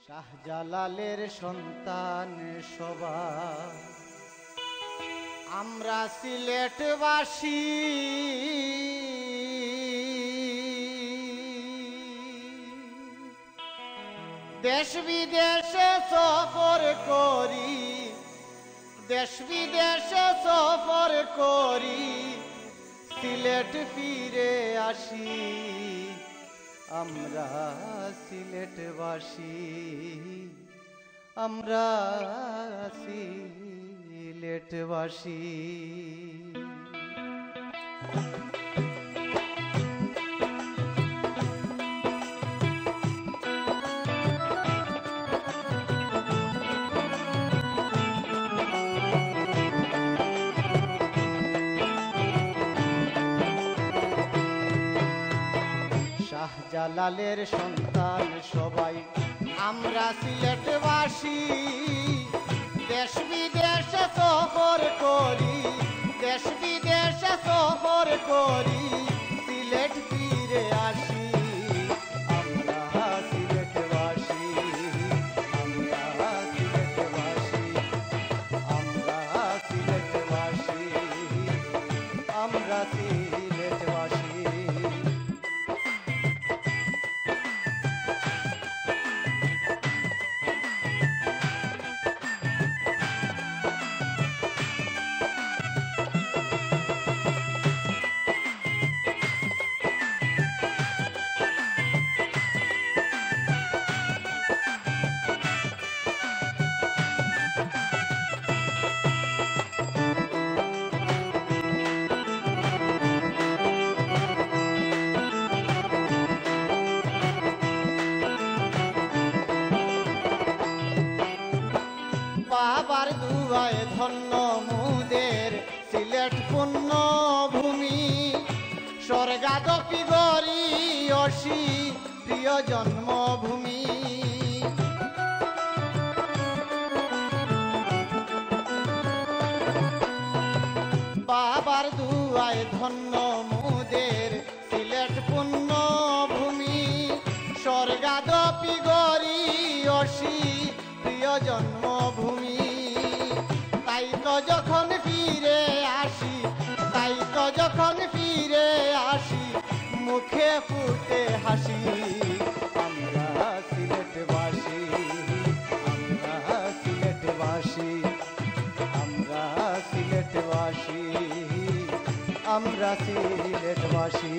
শাহজালালের সন্তান সবাই আমরা সিলেটবাসী। দেশ বিদেশে সফর করি, দেশ বিদেশে সফর করি, সিলেট ফিরে আসি। আমরা সিলেটবাসী, আমরা সিলেটবাসী। শাহজালালের সন্তান সবাই আমরা সিলেটবাসী। দেশ বিদেশে সফর করি, দেশ বিদেশে সফর করি, সিলেট ফিরে আসি। আমরা সিলেটবাসী, আমরা সিলেটবাসী, আমরা সিলেটবাসী, আমরা সিলেটবাসী। বাবার দুয়ায় ধন্য মুদের সিলেট পুণ্য ভূমি। স্বর্গাদপি গরি অসি প্রিয় জন্মভূমি। বাবার দুয়ায় ধন্য মুদের সিলেট পুণ্য ভূমি। স্বর্গাদপি গরি অসি প্রিয় জন্মভূমি। তাই তো যখন ফিরে আসি, তাই তো যখন ফিরে আসি, মুখে ফুটে হাসি। আমরা সিলেটবাসী, আমরা সিলেটবাসী, আমরা সিলেটবাসী, আমরা সিলেটবাসী।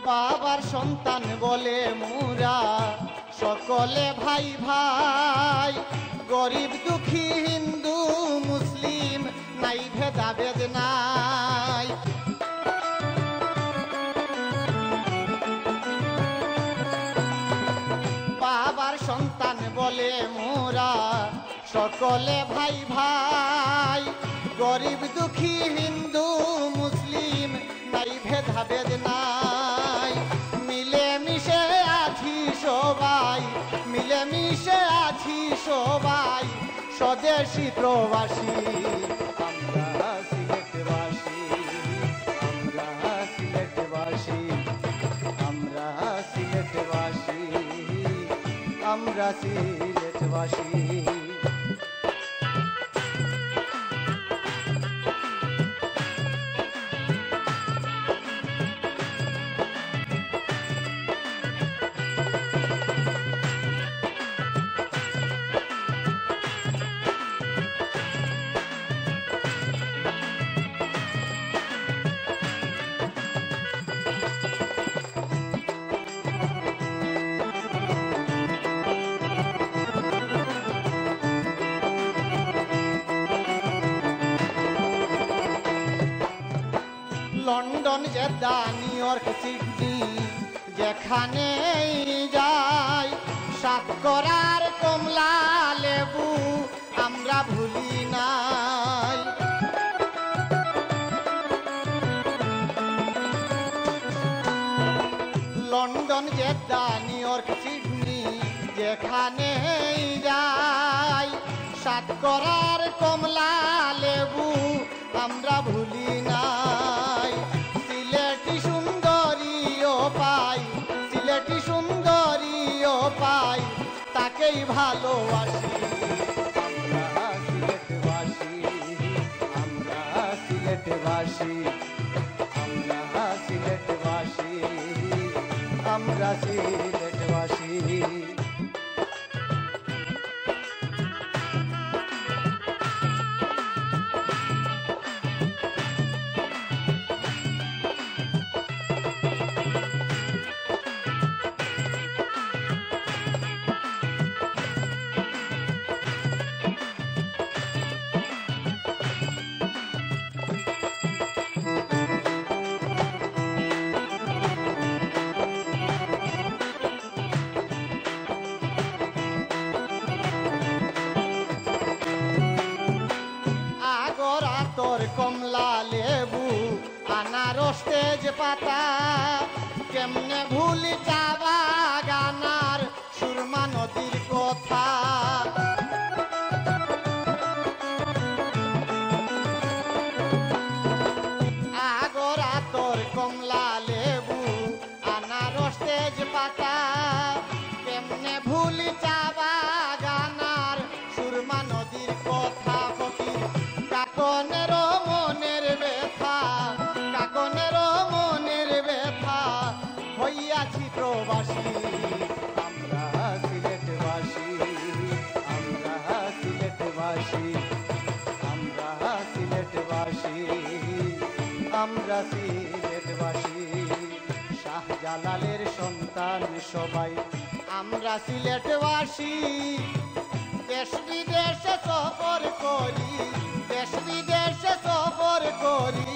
বাবার সন্তান বলে মোরা সকলে ভাই ভাই। গরিব দুঃখী হিন্দু মুসলিম নাই ভেদাভেদ নাই। বাবার সন্তান বলে মোরা সকলে ভাই ভাই। গরিব দুঃখী হিন্দু মুসলিম নাই ভেদাভেদ নাই। মিলেমিশে আছি সবাই, মিলেমিশে আছি সবাই, স্বদেশী প্রবাসী। আমরা সিলেটবাসী, আমরা সিলেটবাসী, আমরা সিলেটবাসী, আমরা সিলেটবাসী। London Jeddah New York Sydney যেখানেই যাই সাতকরার কমলা লেবু আমরা ভুলি নাই। London Jeddah New York Sydney যেখানেই যাই সাতকরার কমলা লেবু আমরা ভুলি নাই। সিলেটি সুন্দরীও পাই, সিলেটি সুন্দরীও পাই, তাকেই ভালোবাসি। আমরা সিলেটবাসী, আমরা সিলেটবাসী, আমরা সিলেটবাসী, আমরা সিলেটবাসী। তোর কমলা লেবু আনারস তেজ পাতা কেমনে ভুলি চা বাগানার সুরমা নদীর কথা। আগরা তোর কমলা লেবু আনারস তেজ পাতা কেমনে ভুলি চা বাগানার সুরমা নদীর কথা। কাকনের মনের ব্যথা, কাকনের মনের ব্যথা হইয়াছি প্রবাসী। আমরা সিলেটবাসী, আমরা সিলেটবাসী, আমরা সিলেটবাসী, আমরা সিলেটবাসী। শাহজালালের সন্তান সবাই আমরা সিলেটবাসী। দেশ বিদেশে সফর করি, দেশ বিদেশে সফর করি,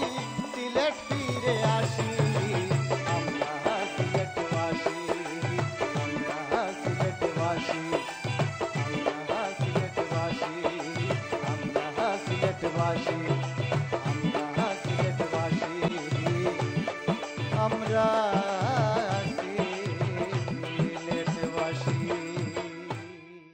সিলেট ফিরে আসি। আমরা সিলেটবাসী, আমরা সিলেটবাসী, আমরা সিলেটবাসী, আমরা সিলেটবাসী।